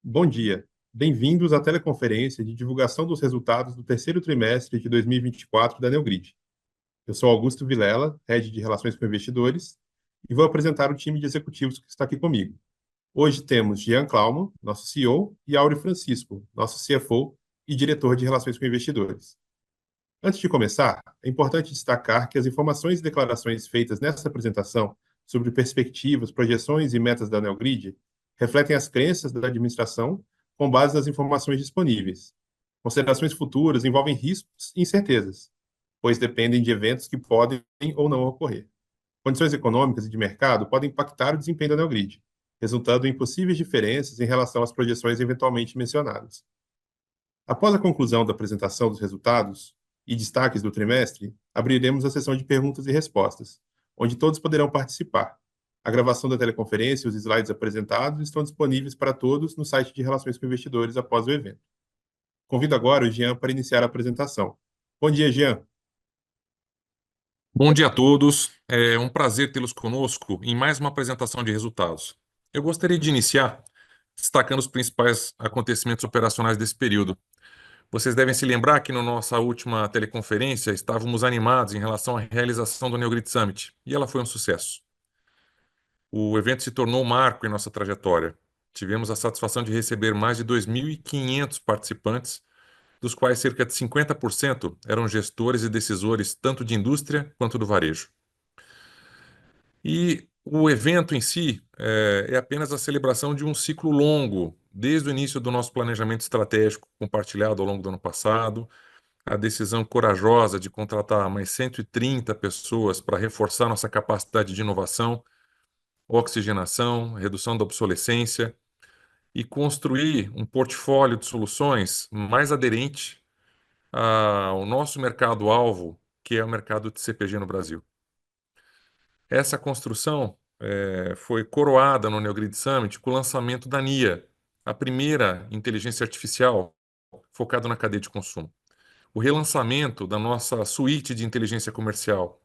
Bom dia. Bem-vindos à teleconferência de divulgação dos resultados do terceiro trimestre de 2024 da Neogrid. Eu sou Augusto Vilela, Head de Relações com Investidores, e vou apresentar o time de executivos que está aqui comigo. Hoje temos Jean Klaumann, nosso CEO, e Áureo Francisco, nosso CFO e diretor de Relações com Investidores. Antes de começar, é importante destacar que as informações e declarações feitas nesta apresentação sobre perspectivas, projeções e metas da Neogrid refletem as crenças da administração com base nas informações disponíveis. Considerações futuras envolvem riscos e incertezas, pois dependem de eventos que podem ou não ocorrer. Condições econômicas e de mercado podem impactar o desempenho da Neogrid, resultando em possíveis diferenças em relação às projeções eventualmente mencionadas. Após a conclusão da apresentação dos resultados e destaques do trimestre, abriremos a sessão de perguntas e respostas, onde todos poderão participar. A gravação da teleconferência e os slides apresentados estão disponíveis para todos no site de Relações com Investidores após o evento. Convido agora o Jean para iniciar a apresentação. Bom dia, Jean. Bom dia a todos. É um prazer tê-los conosco em mais uma apresentação de resultados. Eu gostaria de iniciar destacando os principais acontecimentos operacionais desse período. Vocês devem se lembrar que na nossa última teleconferência estávamos animados em relação à realização do Neogrid Summit, e ela foi um sucesso. O evento se tornou um marco em nossa trajetória. Tivemos a satisfação de receber mais de 2.500 participantes, dos quais cerca de 50% eram gestores e decisores tanto de indústria quanto do varejo. E o evento em si é apenas a celebração de um ciclo longo, desde o início do nosso planejamento estratégico compartilhado ao longo do ano passado, a decisão corajosa de contratar mais 130 pessoas para reforçar nossa capacidade de inovação, oxigenação, redução da obsolescência e construir um portfólio de soluções mais aderente ao nosso mercado-alvo, que é o mercado de CPG no Brasil. Essa construção foi coroada no Neogrid Summit com o lançamento da NIA, a primeira inteligência artificial focada na cadeia de consumo. O relançamento da nossa suíte de inteligência comercial,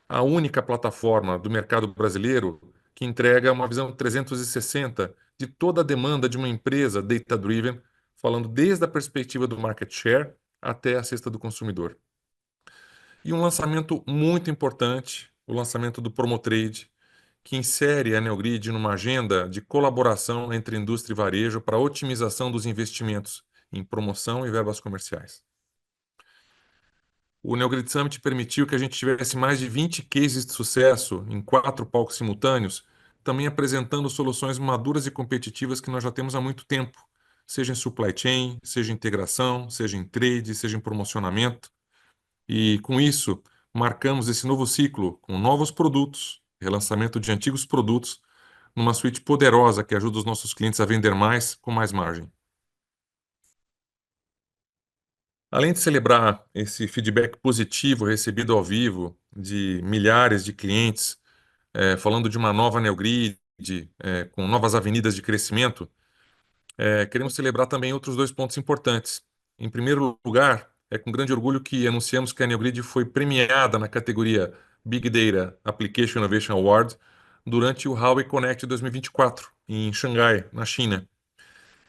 a única plataforma do mercado brasileiro que entrega uma visão 360 de toda a demanda de uma empresa data-driven, falando desde a perspectiva do market share até a cesta do consumidor. E um lançamento muito importante, o lançamento do Promotrade, que insere a Neogrid numa agenda de colaboração entre indústria e varejo para a otimização dos investimentos em promoção e verbas comerciais. O Neogrid Summit permitiu que a gente tivesse mais de 20 cases de sucesso em 4 palcos simultâneos, também apresentando soluções maduras e competitivas que nós já temos há muito tempo, seja em supply chain, seja em integração, seja em trade, seja em promocionamento. E com isso, marcamos esse novo ciclo com novos produtos, relançamento de antigos produtos, numa suíte poderosa que ajuda os nossos clientes a vender mais com mais margem. Além de celebrar esse feedback positivo recebido ao vivo de milhares de clientes, falando de uma nova Neogrid, com novas avenidas de crescimento, queremos celebrar também outros 2 pontos importantes. Em primeiro lugar, é com grande orgulho que anunciamos que a Neogrid foi premiada na categoria Big Data Application Innovation Award durante o Huawei Connect 2024, em Xangai, na China.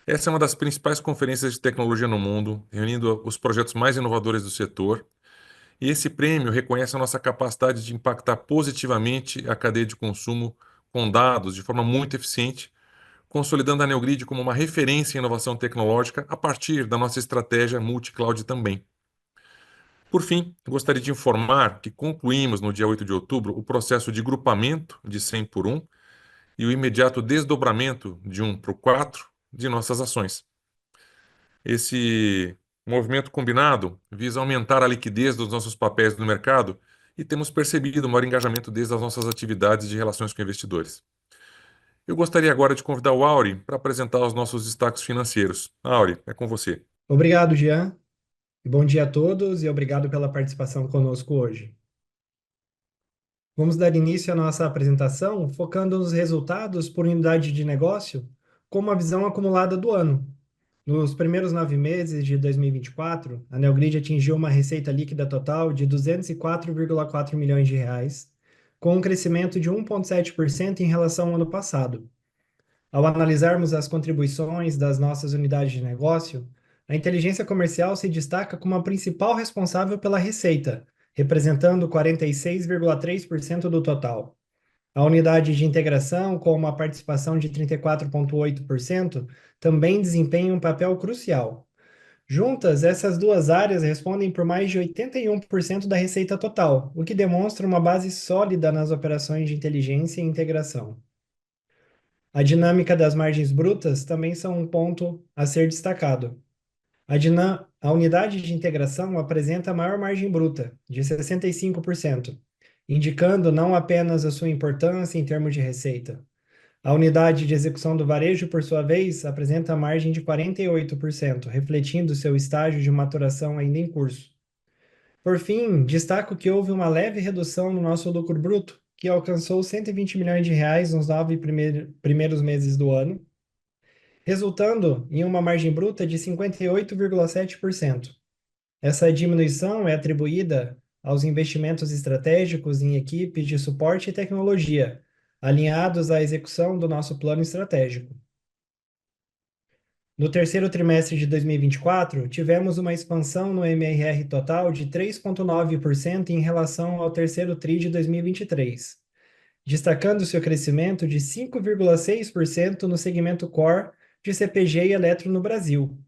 Essa é uma das principais conferências de tecnologia no mundo, reunindo os projetos mais inovadores do setor. E esse prêmio reconhece a nossa capacidade de impactar positivamente a cadeia de consumo com dados de forma muito eficiente, consolidando a Neogrid como uma referência em inovação tecnológica a partir da nossa estratégia multi-cloud também. Por fim, gostaria de informar que concluímos no dia 8 de outubro o processo de grupamento de 100 por 1 e o imediato desdobramento de 1 por 4 de nossas ações. Esse movimento combinado visa aumentar a liquidez dos nossos papéis no mercado e temos percebido maior engajamento desde as nossas atividades de relações com investidores. Eu gostaria agora de convidar o Áureo para apresentar os nossos destaques financeiros. Áureo, é com você. Obrigado, Jean. E bom dia a todos e obrigado pela participação conosco hoje. Vamos dar início à nossa apresentação focando nos resultados por unidade de negócio com uma visão acumulada do ano. Nos primeiros 9 meses de 2024, a Neogrid atingiu uma receita líquida total de R$ 204,4 milhões, com um crescimento de 1,7% em relação ao ano passado. Ao analisarmos as contribuições das nossas unidades de negócio, a inteligência comercial se destaca como a principal responsável pela receita, representando 46,3% do total. A unidade de integração, com uma participação de 34,8%, também desempenha um papel crucial. Juntas, essas duas áreas respondem por mais de 81% da receita total, o que demonstra uma base sólida nas operações de inteligência e integração. A dinâmica das margens brutas também são um ponto a ser destacado. A unidade de integração apresenta a maior margem bruta, de 65%, indicando não apenas a sua importância em termos de receita. A unidade de execução do varejo, por sua vez, apresenta a margem de 48%, refletindo seu estágio de maturação ainda em curso. Por fim, destaco que houve uma leve redução no nosso lucro bruto, que alcançou 120 milhões de reais nos 9 primeiros meses do ano, resultando em uma margem bruta de 58,7%. Essa diminuição é atribuída aos investimentos estratégicos em equipes de suporte e tecnologia, alinhados à execução do nosso plano estratégico. No terceiro trimestre de 2024, tivemos uma expansão no MRR total de 3,9% em relação ao terceiro TRI de 2023, destacando seu crescimento de 5,6% no segmento core de CPG e Eletro no Brasil.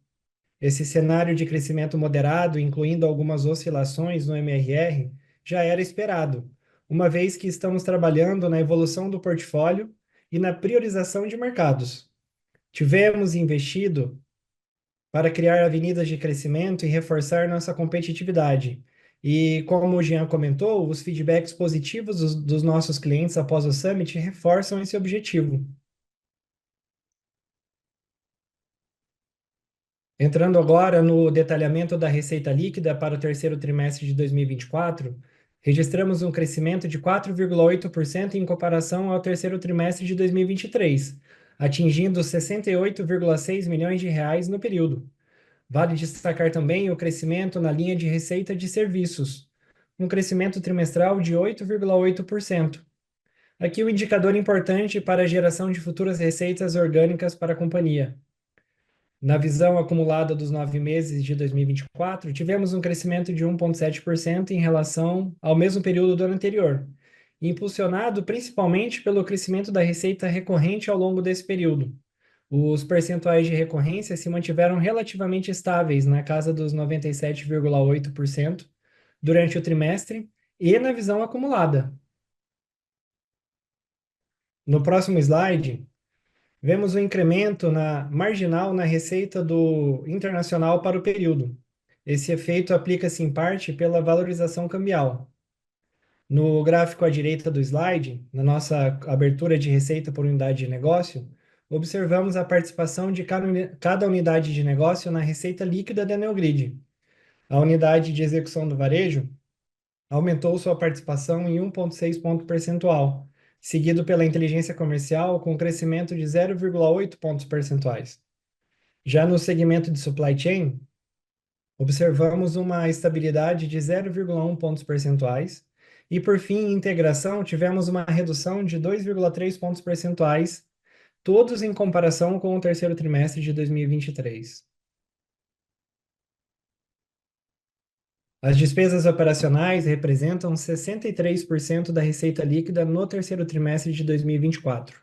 Esse cenário de crescimento moderado, incluindo algumas oscilações no MRR, já era esperado, uma vez que estamos trabalhando na evolução do portfólio e na priorização de mercados. Tivemos investido para criar avenidas de crescimento e reforçar nossa competitividade. E, como o Jean comentou, os feedbacks positivos dos nossos clientes após o Summit reforçam esse objetivo. Entrando agora no detalhamento da receita líquida para o terceiro trimestre de 2024, registramos um crescimento de 4,8% em comparação ao terceiro trimestre de 2023, atingindo 68,6 milhões de reais no período. Vale destacar também o crescimento na linha de receita de serviços, um crescimento trimestral de 8,8%. Aqui o indicador importante para a geração de futuras receitas orgânicas para a companhia. Na visão acumulada dos 9 meses de 2024, tivemos um crescimento de 1,7% em relação ao mesmo período do ano anterior, impulsionado principalmente pelo crescimento da receita recorrente ao longo desse período. Os percentuais de recorrência se mantiveram relativamente estáveis na casa dos 97,8% durante o trimestre e na visão acumulada. No próximo slide, vemos o incremento marginal na receita do internacional para o período. Esse efeito aplica-se em parte pela valorização cambial. No gráfico à direita do slide, na nossa abertura de receita por unidade de negócio, observamos a participação de cada unidade de negócio na receita líquida da Neogrid. A unidade de execução do varejo aumentou sua participação em 1,6 ponto percentual, seguido pela inteligência comercial com crescimento de 0,8 pontos percentuais. Já no segmento de supply chain, observamos uma estabilidade de 0,1 pontos percentuais e, por fim, em integração, tivemos uma redução de 2,3 pontos percentuais, todos em comparação com o terceiro trimestre de 2023. As despesas operacionais representam 63% da receita líquida no terceiro trimestre de 2024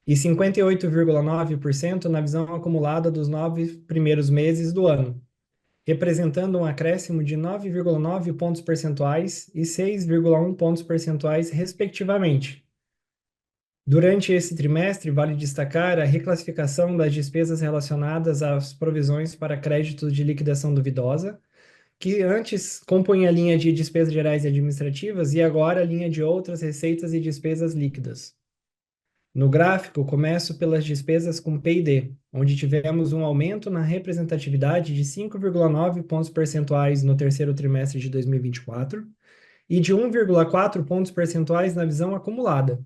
e 58,9% na visão acumulada dos 9 primeiros meses do ano, representando um acréscimo de 9,9 pontos percentuais e 6,1 pontos percentuais, respectivamente. Durante esse trimestre, vale destacar a reclassificação das despesas relacionadas às provisões para créditos de liquidação duvidosa, que antes compunha a linha de despesas gerais e administrativas e agora a linha de outras receitas e despesas líquidas. No gráfico, começo pelas despesas com P&D, onde tivemos um aumento na representatividade de 5,9 pontos percentuais no terceiro trimestre de 2024 e de 1,4 pontos percentuais na visão acumulada.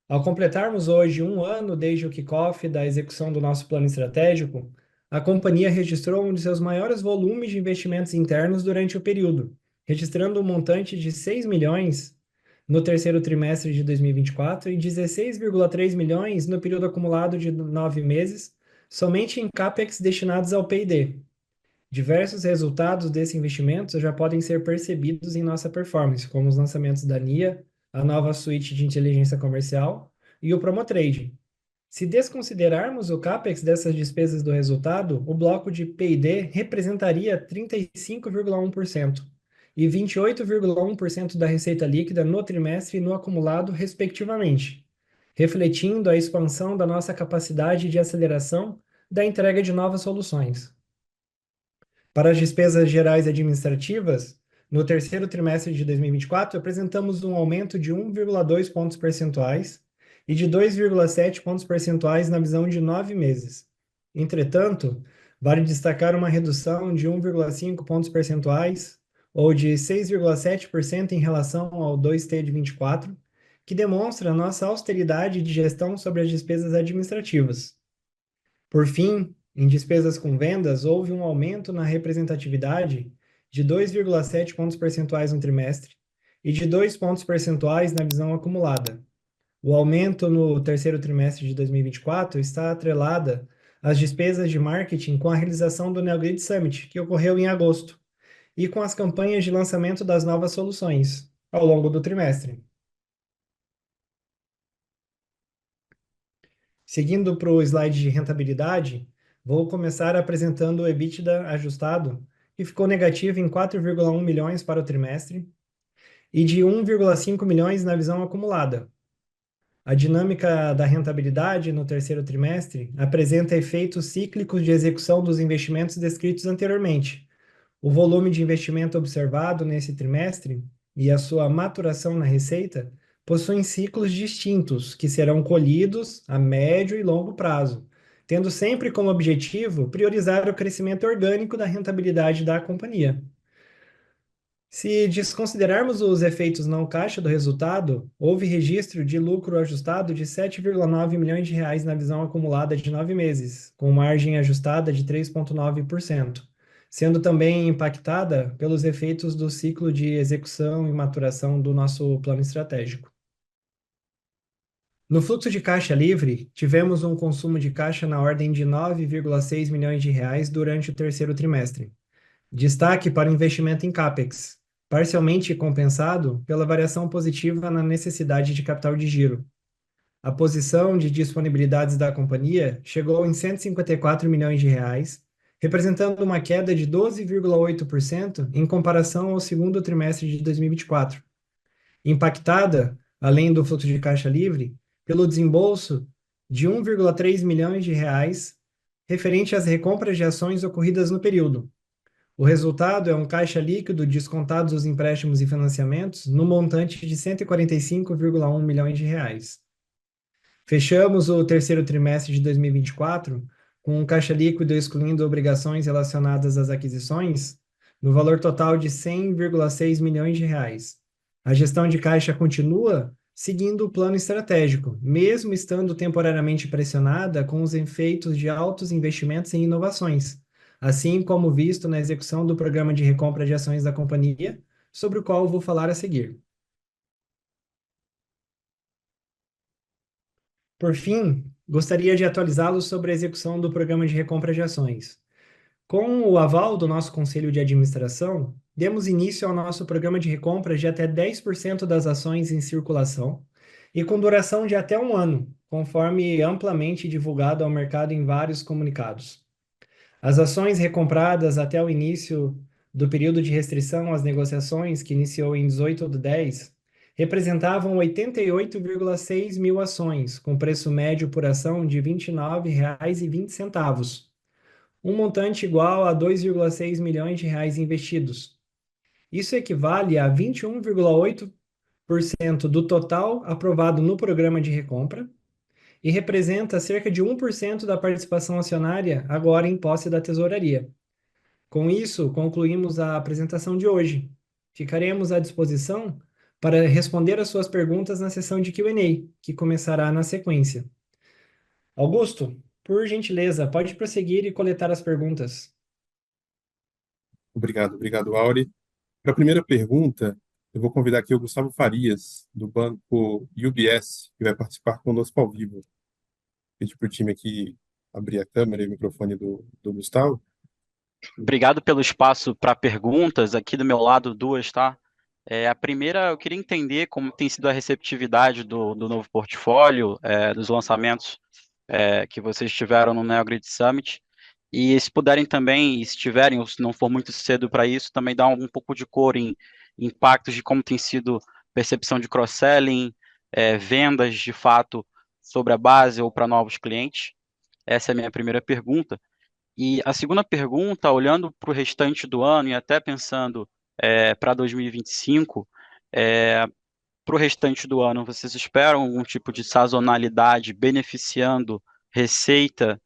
Ao completarmos hoje um ano desde o kickoff da execução do nosso plano estratégico, a companhia registrou um de seus maiores volumes de investimentos internos durante o período, registrando um montante de 6 milhões no terceiro trimestre de 2024 e 16,3 milhões no período acumulado de 9 meses, somente em CAPEX destinados ao P&D. Diversos resultados desse investimento já podem ser percebidos em nossa performance, como os lançamentos da NIA, a nova suíte de inteligência comercial e o Promotrade. Se desconsiderarmos o CAPEX dessas despesas do resultado, o bloco de P&D representaria 35,1% e 28,1% da receita líquida no trimestre e no acumulado, respectivamente, refletindo a expansão da nossa capacidade de aceleração da entrega de novas soluções. Para as despesas gerais administrativas, no terceiro trimestre de 2024, apresentamos um aumento de 1,2 pontos percentuais e de 2,7 pontos percentuais na visão de 9 meses. Entretanto, vale destacar uma redução de 1,5 pontos percentuais, ou de 6,7% em relação ao 2T de 24, que demonstra nossa austeridade de gestão sobre as despesas administrativas. Por fim, em despesas com vendas, houve um aumento na representatividade de 2,7 pontos percentuais no trimestre e de 2 pontos percentuais na visão acumulada. O aumento no terceiro trimestre de 2024 está atrelada às despesas de marketing com a realização do NeoGrid Summit, que ocorreu em agosto, e com as campanhas de lançamento das novas soluções ao longo do trimestre. Seguindo para o slide de rentabilidade, vou começar apresentando o EBITDA ajustado, que ficou negativo em 4,1 milhões para o trimestre e de 1,5 milhões na visão acumulada. A dinâmica da rentabilidade no terceiro trimestre apresenta efeitos cíclicos de execução dos investimentos descritos anteriormente. O volume de investimento observado nesse trimestre e a sua maturação na receita possuem ciclos distintos que serão colhidos a médio e longo prazo, tendo sempre como objetivo priorizar o crescimento orgânico da rentabilidade da companhia. Se desconsiderarmos os efeitos não caixa do resultado, houve registro de lucro ajustado de 7,9 milhões de reais na visão acumulada de 9 meses, com margem ajustada de 3,9%, sendo também impactada pelos efeitos do ciclo de execução e maturação do nosso plano estratégico. No fluxo de caixa livre, tivemos um consumo de caixa na ordem de 9,6 milhões de reais durante o terceiro trimestre. Destaque para o investimento em CAPEX, parcialmente compensado pela variação positiva na necessidade de capital de giro. A posição de disponibilidades da companhia chegou em 154 milhões de reais, representando uma queda de 12,8% em comparação ao segundo trimestre de 2024, impactada, além do fluxo de caixa livre, pelo desembolso de 1,3 milhões de reais referente às recompras de ações ocorridas no período. O resultado é um caixa líquido descontados os empréstimos e financiamentos no montante de 145,1 milhões de reais. Fechamos o terceiro trimestre de 2024 com um caixa líquido excluindo obrigações relacionadas às aquisições no valor total de 100,6 milhões de reais. A gestão de caixa continua seguindo o plano estratégico, mesmo estando temporariamente pressionada com os efeitos de altos investimentos em inovações, assim como visto na execução do programa de recompra de ações da companhia, sobre o qual vou falar a seguir. Por fim, gostaria de atualizá-los sobre a execução do programa de recompra de ações. Com o aval do nosso Conselho de Administração, demos início ao nosso programa de recompra de até 10% das ações em circulação e com duração de até 1 ano, conforme amplamente divulgado ao mercado em vários comunicados. As ações recompradas até o início do período de restrição às negociações, que iniciou em 18/10, representavam 88,6 mil ações, com preço médio por ação de R$ 29,20, um montante igual a 2,6 milhões de reais investidos. Isso equivale a 21,8% do total aprovado no programa de recompra e representa cerca de 1% da participação acionária agora em posse da tesouraria. Com isso, concluímos a apresentação de hoje. Ficaremos à disposição para responder às suas perguntas na sessão de Q&A, que começará na sequência. Augusto, por gentileza, pode prosseguir e coletar as perguntas. Obrigado, Auri. Para a primeira pergunta, Eu vou convidar aqui o Gustavo Farias, do banco UBS, que vai participar conosco ao vivo. Pedir para o time aqui abrir a câmera e o microfone do Gustavo. Obrigado pelo espaço para perguntas. Aqui do meu lado, duas, tá? A primeira, eu queria entender como tem sido a receptividade do novo portfólio, dos lançamentos que vocês tiveram no NeoGrid Summit. E se puderem também, e se tiverem, ou se não for muito cedo para isso, também dar um pouco de cor em impactos de como tem sido percepção de cross-selling, vendas de fato sobre a base ou para novos clientes. Essa é a minha primeira pergunta. E a segunda pergunta, olhando para o restante do ano e até pensando para 2025, para o restante do ano, vocês esperam algum tipo de sazonalidade beneficiando receita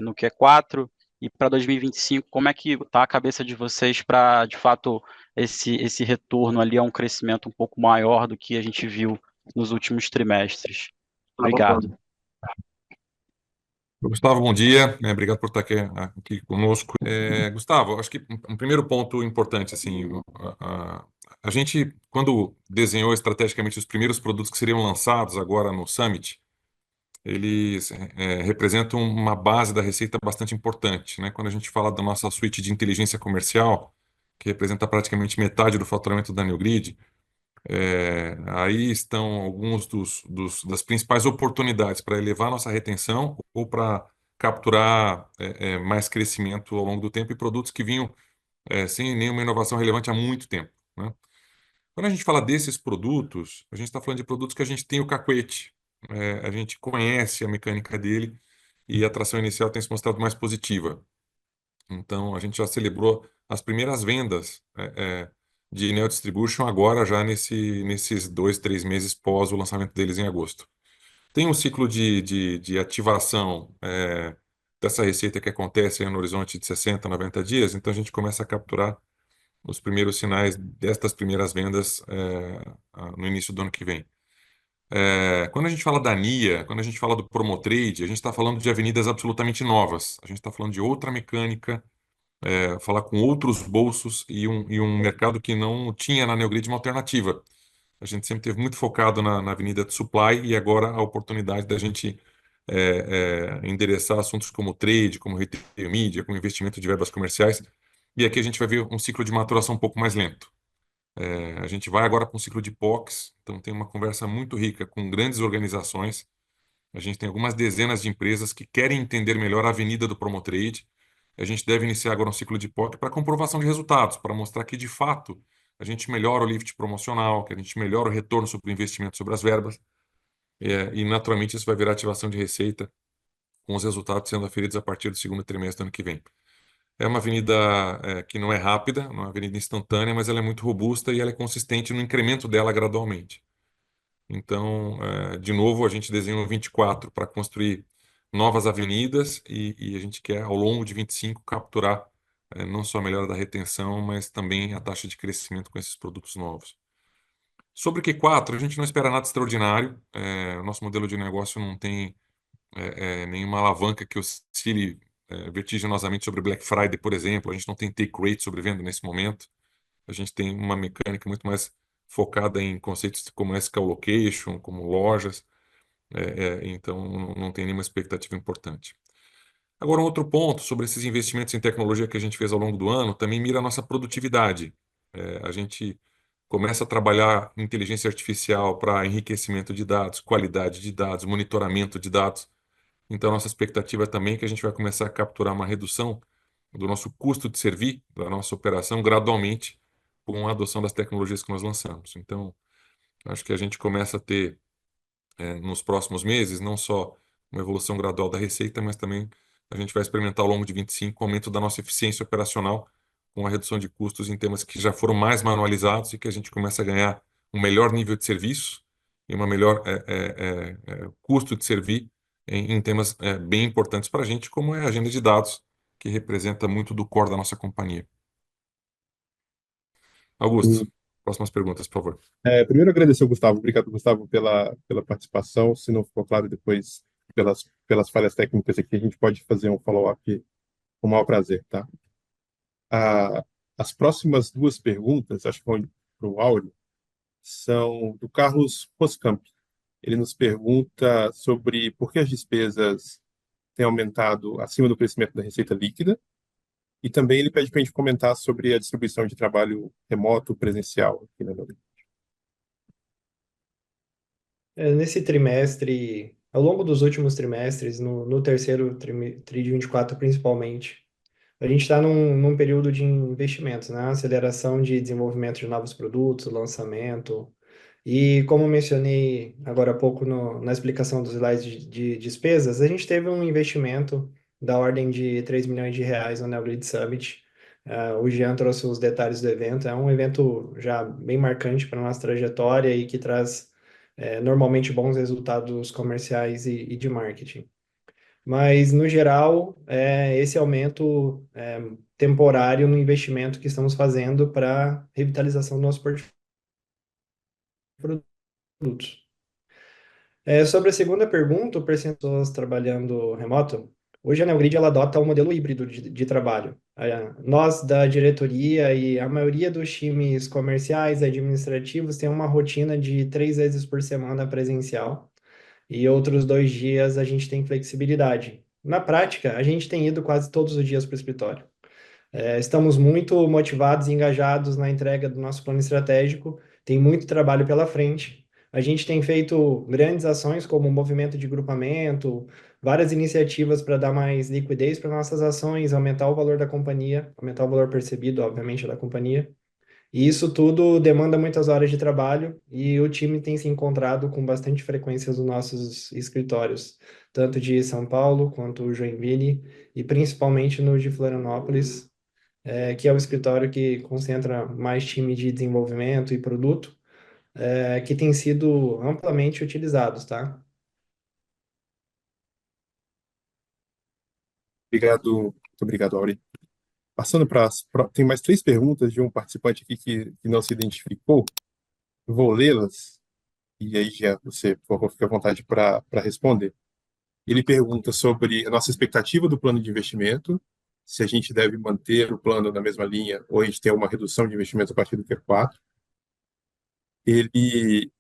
no Q4? E para 2025, como é que está a cabeça de vocês para, de fato, esse retorno ali a um crescimento um pouco maior do que a gente viu nos últimos trimestres? Obrigado. Gustavo, bom dia. Obrigado por estar aqui conosco. Gustavo, acho que um primeiro ponto importante, assim, a gente, quando desenhou estrategicamente os primeiros produtos que seriam lançados agora no Summit, eles representam uma base da receita bastante importante, né? Quando a gente fala da nossa suíte de inteligência comercial, que representa praticamente metade do faturamento da NeoGrid, aí estão alguns das principais oportunidades para elevar nossa retenção ou para capturar mais crescimento ao longo do tempo e produtos que vinham sem nenhuma inovação relevante há muito tempo, né? Quando a gente fala desses produtos, a gente está falando de produtos que a gente tem o cacuete, a gente conhece a mecânica dele e a tração inicial tem se mostrado mais positiva. Então, a gente já celebrou as primeiras vendas de Neo Distribution agora, já nesses 2, 3 meses pós o lançamento deles em agosto. Tem um ciclo de ativação dessa receita que acontece no horizonte de 60, 90 dias, então a gente começa a capturar os primeiros sinais destas primeiras vendas no início do ano que vem. Quando a gente fala da NIA, quando a gente fala do Promotrade, a gente está falando de avenidas absolutamente novas. A gente está falando de outra mecânica, falar com outros bolsos e um mercado que não tinha na NeoGrid uma alternativa. A gente sempre teve muito focado na avenida de supply e agora a oportunidade da gente endereçar assuntos como trade, como retail media, como investimento de verbas comerciais. E aqui a gente vai ver um ciclo de maturação um pouco mais lento. A gente vai agora para um ciclo de POCs, então tem uma conversa muito rica com grandes organizações. A gente tem algumas dezenas de empresas que querem entender melhor a avenida do Promotrade. A gente deve iniciar agora um ciclo de POC para comprovação de resultados, para mostrar que, de fato, a gente melhora o lift promocional, que a gente melhora o retorno sobre o investimento sobre as verbas. E, naturalmente, isso vai virar ativação de receita, com os resultados sendo aferidos a partir do segundo trimestre do ano que vem. É uma avenida que não é rápida, não é uma avenida instantânea, mas ela é muito robusta e ela é consistente no incremento dela gradualmente. Então, de novo, a gente desenhou 24 para construir novas avenidas e a gente quer, ao longo de 25, capturar não só a melhora da retenção, mas também a taxa de crescimento com esses produtos novos. Sobre o Q4, a gente não espera nada extraordinário. O nosso modelo de negócio não tem nenhuma alavanca que oscile vertiginosamente sobre Black Friday, por exemplo. A gente não tem take rate sobre venda nesse momento. A gente tem uma mecânica muito mais focada em conceitos como S-Location, como lojas. Então, não tem nenhuma expectativa importante. Agora, um outro ponto sobre esses investimentos em tecnologia que a gente fez ao longo do ano também mira a nossa produtividade. A gente começa a trabalhar inteligência artificial para enriquecimento de dados, qualidade de dados, monitoramento de dados. Então, nossa expectativa também é que a gente vai começar a capturar uma redução do nosso custo de servir, da nossa operação, gradualmente, com a adoção das tecnologias que nós lançamos. Então, acho que a gente começa a ter, nos próximos meses, não só uma evolução gradual da receita, mas também a gente vai experimentar ao longo de 25 o aumento da nossa eficiência operacional, com a redução de custos em temas que já foram mais manualizados e que a gente começa a ganhar um melhor nível de serviço e uma melhor custo de servir em temas bem importantes para a gente, como é a agenda de dados, que representa muito do core da nossa companhia. Augusto, próximas perguntas, por favor. Primeiro, agradecer ao Gustavo. Obrigado, Gustavo, pela participação. Se não ficou claro depois, pelas falhas técnicas aqui, a gente pode fazer um follow-up com o maior prazer, tá? As próximas duas perguntas, acho que vão para o Áureo são do Carlos Poscamp. Ele nos pergunta sobre por que as despesas têm aumentado acima do crescimento da receita líquida, e também ele pede para a gente comentar sobre a distribuição de trabalho remoto presencial aqui na Neogrid. Nesse trimestre, ao longo dos últimos trimestres, no terceiro tri de 24 principalmente, a gente está num período de investimentos, né? Aceleração de desenvolvimento de novos produtos, lançamento. E como eu mencionei agora há pouco na explicação dos slides de despesas, a gente teve um investimento da ordem de 3 milhões de reais no NeoGrid Summit. O Jean trouxe os detalhes do evento. É um evento já bem marcante para a nossa trajetória e que traz normalmente bons resultados comerciais e de marketing. Mas, no geral, esse aumento temporário no investimento que estamos fazendo para revitalização do nosso portfólio de produtos. Sobre a segunda pergunta, o percentual de pessoas trabalhando remoto, hoje a Neogrid ela adota um modelo híbrido de trabalho. Nós, da diretoria e a maioria dos times comerciais e administrativos tem uma rotina de 3 vezes por semana presencial e outros 2 dias a gente tem flexibilidade. Na prática, a gente tem ido quase todos os dias para o escritório. Estamos muito motivados e engajados na entrega do nosso plano estratégico, tem muito trabalho pela frente. A gente tem feito grandes ações, como o movimento de grupamento, várias iniciativas para dar mais liquidez para nossas ações, aumentar o valor da companhia, aumentar o valor percebido, obviamente, da companhia. E isso tudo demanda muitas horas de trabalho e o time tem se encontrado com bastante frequência nos nossos escritórios, tanto de São Paulo quanto Joinville e principalmente no de Florianópolis, que é o escritório que concentra mais time de desenvolvimento e produto, que tem sido amplamente utilizados, tá? Muito obrigado, Auri. Passando para tem mais 3 perguntas de um participante aqui que não se identificou. Eu vou lê-las e aí já você, por favor, fique à vontade para responder. Ele pergunta sobre a nossa expectativa do plano de investimento, se a gente deve manter o plano na mesma linha ou a gente tem uma redução de investimento a partir do Q4. Ele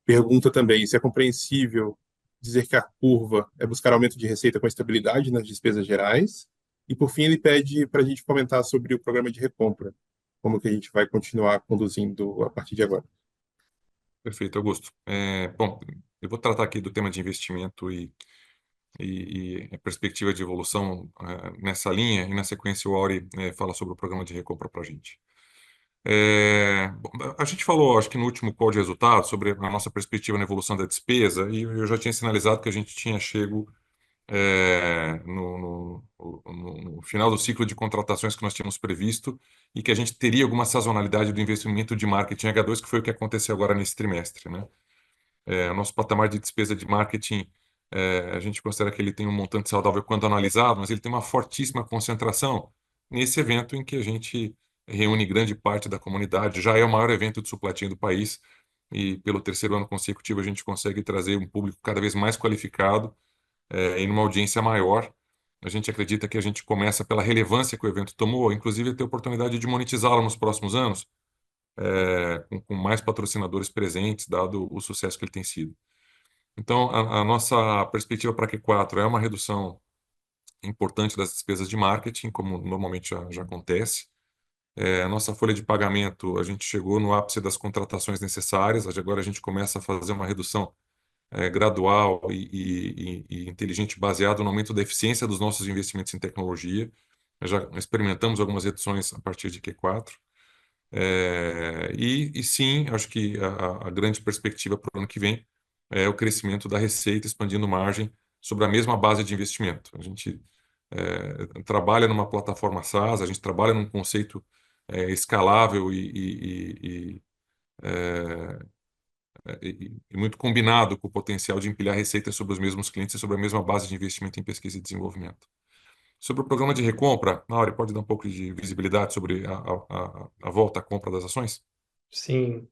pergunta também se é compreensível dizer que a curva é buscar aumento de receita com estabilidade nas despesas gerais. E, por fim, ele pede para a gente comentar sobre o programa de recompra, como que a gente vai continuar conduzindo a partir de agora. Perfeito, Augusto. Bom, eu vou tratar aqui do tema de investimento e a perspectiva de evolução nessa linha, e na sequência o Auri fala sobre o programa de recompra para a gente. Bom, a gente falou, acho que no último call de resultados, sobre a nossa perspectiva na evolução da despesa, e eu já tinha sinalizado que a gente tinha chego no final do ciclo de contratações que nós tínhamos previsto e que a gente teria alguma sazonalidade do investimento de marketing H2, que foi o que aconteceu agora nesse trimestre, né? Nosso patamar de despesa de marketing, a gente considera que ele tem um montante saudável quando analisado, mas ele tem uma fortíssima concentração nesse evento em que a gente reúne grande parte da comunidade. Já é o maior evento de supply chain do país e pelo terceiro ano consecutivo a gente consegue trazer um público cada vez mais qualificado em uma audiência maior. A gente acredita que a gente começa pela relevância que o evento tomou, inclusive a ter oportunidade de monetizá-lo nos próximos anos, com mais patrocinadores presentes, dado o sucesso que ele tem sido. Então, a nossa perspectiva para Q4 é uma redução importante das despesas de marketing, como normalmente já acontece. A nossa folha de pagamento, a gente chegou no ápice das contratações necessárias, agora a gente começa a fazer uma redução gradual e inteligente, baseado no aumento da eficiência dos nossos investimentos em tecnologia. Nós já experimentamos algumas reduções a partir de Q4. E sim, acho que a grande perspectiva para o ano que vem é o crescimento da receita, expandindo margem sobre a mesma base de investimento. A gente trabalha numa plataforma SaaS, a gente trabalha num conceito escalável e muito combinado com o potencial de empilhar receitas sobre os mesmos clientes e sobre a mesma base de investimento em pesquisa e desenvolvimento. Sobre o programa de recompra, Mauri, pode dar um pouco de visibilidade sobre a volta à compra das ações? Sim.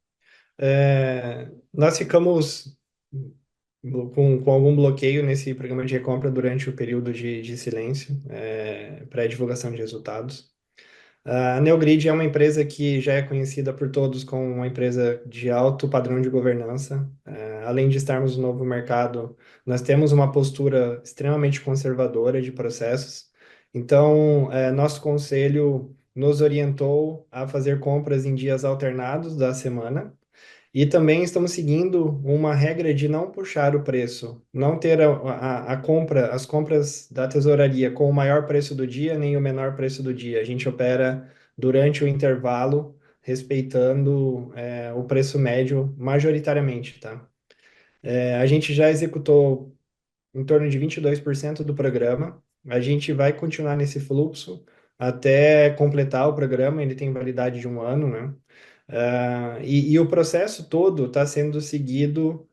Nós ficamos com algum bloqueio nesse programa de recompra durante o período de silêncio, pré-divulgação de resultados. A Neogrid é uma empresa que já é conhecida por todos como uma empresa de alto padrão de governança. Além de estarmos no novo mercado, nós temos uma postura extremamente conservadora de processos. Então, nosso conselho nos orientou a fazer compras em dias alternados da semana. E também estamos seguindo uma regra de não puxar o preço, não ter a compra, as compras da tesouraria com o maior preço do dia, nem o menor preço do dia. A gente opera durante o intervalo, respeitando, o preço médio majoritariamente, tá? A gente já executou em torno de 22% do programa. A gente vai continuar nesse fluxo até completar o programa, ele tem validade de um ano, né? E o processo todo está sendo seguido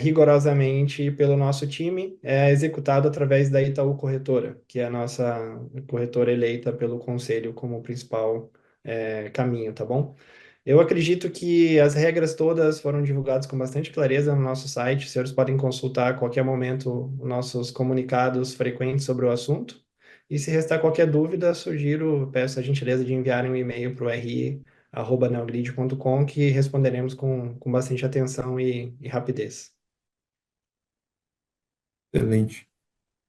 rigorosamente pelo nosso time, executado através da Itaú Corretora, que é a nossa corretora eleita pelo conselho como principal caminho, tá bom? Eu acredito que as regras todas foram divulgadas com bastante clareza no nosso site. Os senhores podem consultar a qualquer momento os nossos comunicados frequentes sobre o assunto. E se restar qualquer dúvida, sugiro, peço a gentileza de enviarem um e-mail para o ri@neogrid.com que responderemos com bastante atenção e rapidez. Excelente.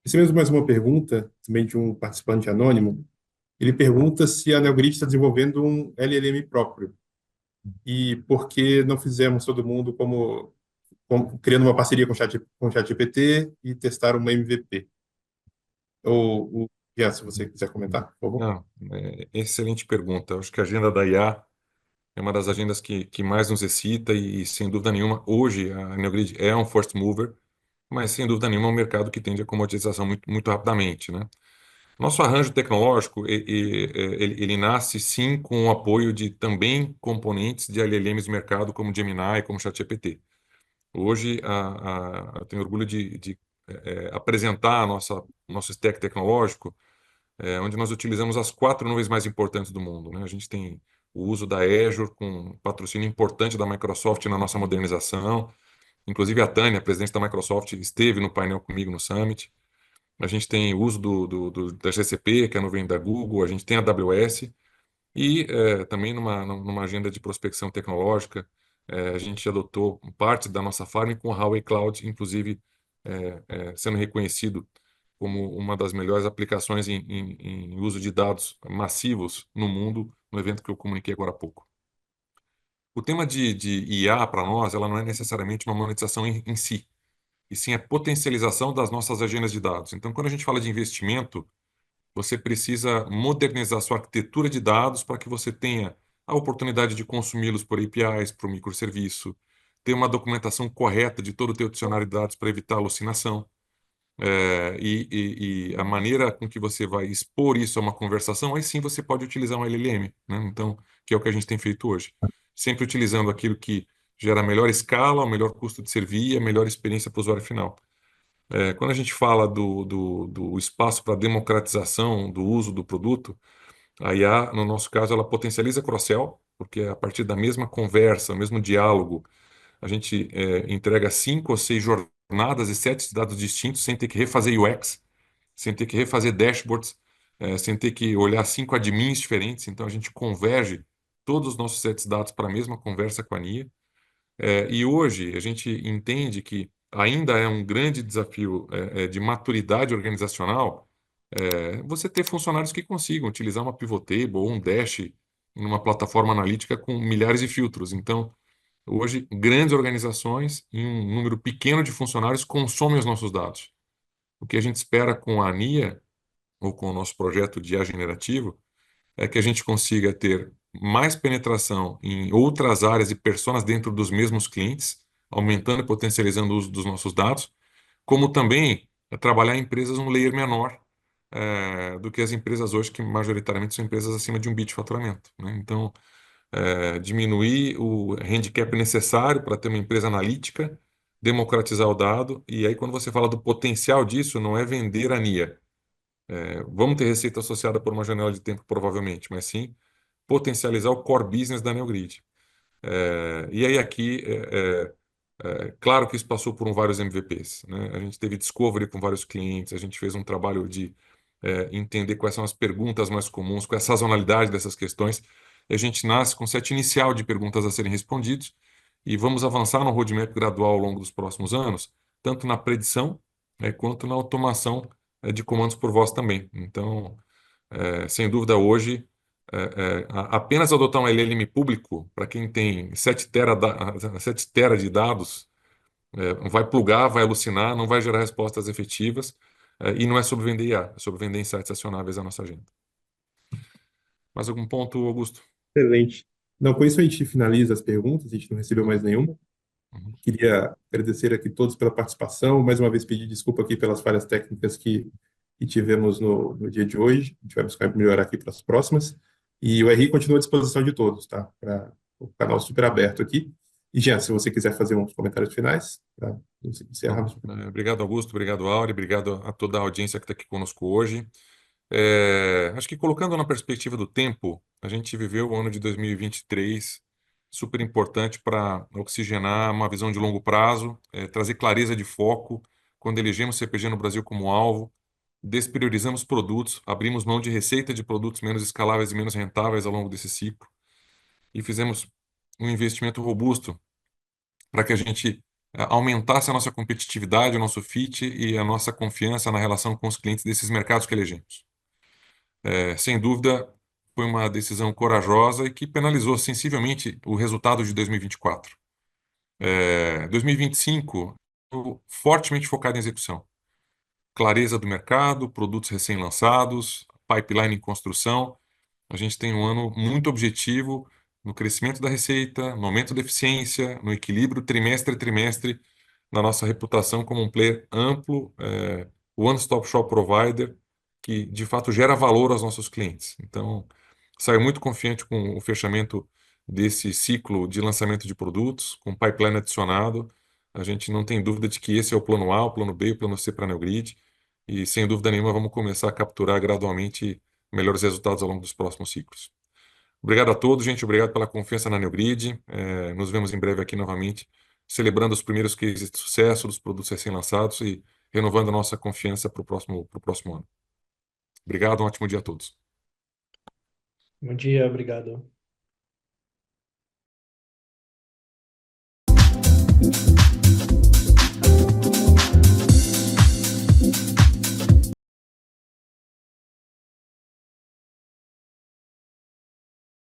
Recebemos mais uma pergunta, também de um participante anônimo. Ele pergunta se a Neogrid está desenvolvendo um LLM próprio e por que não fizemos todo mundo criando uma parceria com o ChatGPT e testar uma MVP. Jean, se você quiser comentar, por favor. Não, excelente pergunta. Eu acho que a agenda da IA é uma das agendas que mais nos excita e, sem dúvida nenhuma, hoje a Neogrid é um first mover, mas sem dúvida nenhuma é um mercado que tende à comoditização muito, muito rapidamente, né? Nosso arranjo tecnológico, ele nasce sim com o apoio de também componentes de LLMs de mercado como Gemini, como ChatGPT. Hoje, eu tenho orgulho de apresentar nosso stack tecnológico, onde nós utilizamos as 4 nuvens mais importantes do mundo, né? A gente tem o uso da Azure, com um patrocínio importante da Microsoft na nossa modernização. Inclusive, a Tânia, presidente da Microsoft, esteve no painel comigo no Summit. A gente tem o uso da GCP, que é a nuvem da Google. A gente tem a AWS. E também numa agenda de prospecção tecnológica, a gente adotou parte da nossa farm com a Huawei Cloud, inclusive sendo reconhecido como uma das melhores aplicações em uso de dados massivos no mundo, no evento que eu comuniquei agora há pouco. O tema de IA, para nós, ela não é necessariamente uma monetização em si, e sim a potencialização das nossas agendas de dados. Então, quando a gente fala de investimento, você precisa modernizar sua arquitetura de dados para que você tenha a oportunidade de consumi-los por APIs, por microserviço, ter uma documentação correta de todo o teu dicionário de dados para evitar alucinação. E a maneira com que você vai expor isso a uma conversação, aí sim você pode utilizar um LLM, né? Então, que é o que a gente tem feito hoje. Sempre utilizando aquilo que gera a melhor escala, o melhor custo de servir e a melhor experiência para o usuário final. Quando a gente fala do espaço para democratização do uso do produto, a IA, no nosso caso, ela potencializa cross-sell, porque a partir da mesma conversa, o mesmo diálogo, a gente entrega 5 ou 6 jornadas e sets de dados distintos sem ter que refazer UX, sem ter que refazer dashboards, sem ter que olhar 5 admins diferentes. Então, a gente converge todos os nossos sets de dados para a mesma conversa com a IA. E hoje a gente entende que ainda é um grande desafio de maturidade organizacional você ter funcionários que consigam utilizar uma pivot table ou um dash numa plataforma analítica com milhares de filtros. Então, hoje, grandes organizações em um número pequeno de funcionários consomem os nossos dados. O que a gente espera com a ANIA, ou com o nosso projeto de IA generativo, é que a gente consiga ter mais penetração em outras áreas e personas dentro dos mesmos clientes, aumentando e potencializando o uso dos nossos dados, como também trabalhar em empresas um layer menor do que as empresas hoje, que majoritariamente são empresas acima de 1 bi de faturamento, né? Então, diminuir o handicap necessário para ter uma empresa analítica, democratizar o dado, e aí quando você fala do potencial disso, não é vender a NIA. Vamos ter receita associada por uma janela de tempo, provavelmente, mas sim potencializar o core business da Neogrid. E aí aqui, claro que isso passou por vários MVPs, né? A gente teve discovery com vários clientes, a gente fez um trabalho de entender quais são as perguntas mais comuns, qual é a sazonalidade dessas questões. E a gente nasce com um set inicial de perguntas a serem respondidas e vamos avançar no roadmap gradual ao longo dos próximos anos, tanto na predição, quanto na automação de comandos por voz também. Então, sem dúvida, hoje, apenas adotar um LLM público, para quem tem 7 tera de dados, vai plugar, vai alucinar, não vai gerar respostas efetivas, e não é sobre vender IA, é sobre vender insights acionáveis à nossa agenda. Mais algum ponto, Augusto? Excelente. Não, com isso a gente finaliza as perguntas, a gente não recebeu mais nenhuma. Uhum. Queria agradecer aqui todos pela participação, mais uma vez pedir desculpa aqui pelas falhas técnicas que tivemos no dia de hoje. A gente vai buscar melhorar aqui para as próximas. E o RI continua à disposição de todos, tá? O canal super aberto aqui. E, Jean, se você quiser fazer uns comentários finais, para encerrarmos. Obrigado, Augusto, obrigado, Auri, obrigado a toda a audiência que está aqui conosco hoje. Acho que colocando na perspectiva do tempo, a gente viveu o ano de 2023 super importante para oxigenar uma visão de longo prazo, trazer clareza de foco, quando elegemos CPG no Brasil como alvo, despriorizamos produtos, abrimos mão de receita de produtos menos escaláveis e menos rentáveis ao longo desse ciclo e fizemos um investimento robusto para que a gente aumentasse a nossa competitividade, o nosso fit e a nossa confiança na relação com os clientes desses mercados que elegemos. Sem dúvida, foi uma decisão corajosa e que penalizou sensivelmente o resultado de 2024. 2025, fortemente focado em execução. Clareza do mercado, produtos recém-lançados, pipeline em construção. A gente tem um ano muito objetivo no crescimento da receita, no aumento da eficiência, no equilíbrio trimestre a trimestre, na nossa reputação como um player amplo, one-stop shop provider, que de fato gera valor aos nossos clientes. Então, saio muito confiante com o fechamento desse ciclo de lançamento de produtos, com pipeline adicionado. A gente não tem dúvida de que esse é o plano A, o plano B e o plano C para a Neogrid. E, sem dúvida nenhuma, vamos começar a capturar gradualmente melhores resultados ao longo dos próximos ciclos. Obrigado a todos, gente. Obrigado pela confiança na Neogrid. Nos vemos em breve aqui novamente, celebrando os primeiros cases de sucesso dos produtos recém-lançados e renovando a nossa confiança para o próximo ano. Obrigado, um ótimo dia a todos. Bom dia, obrigado.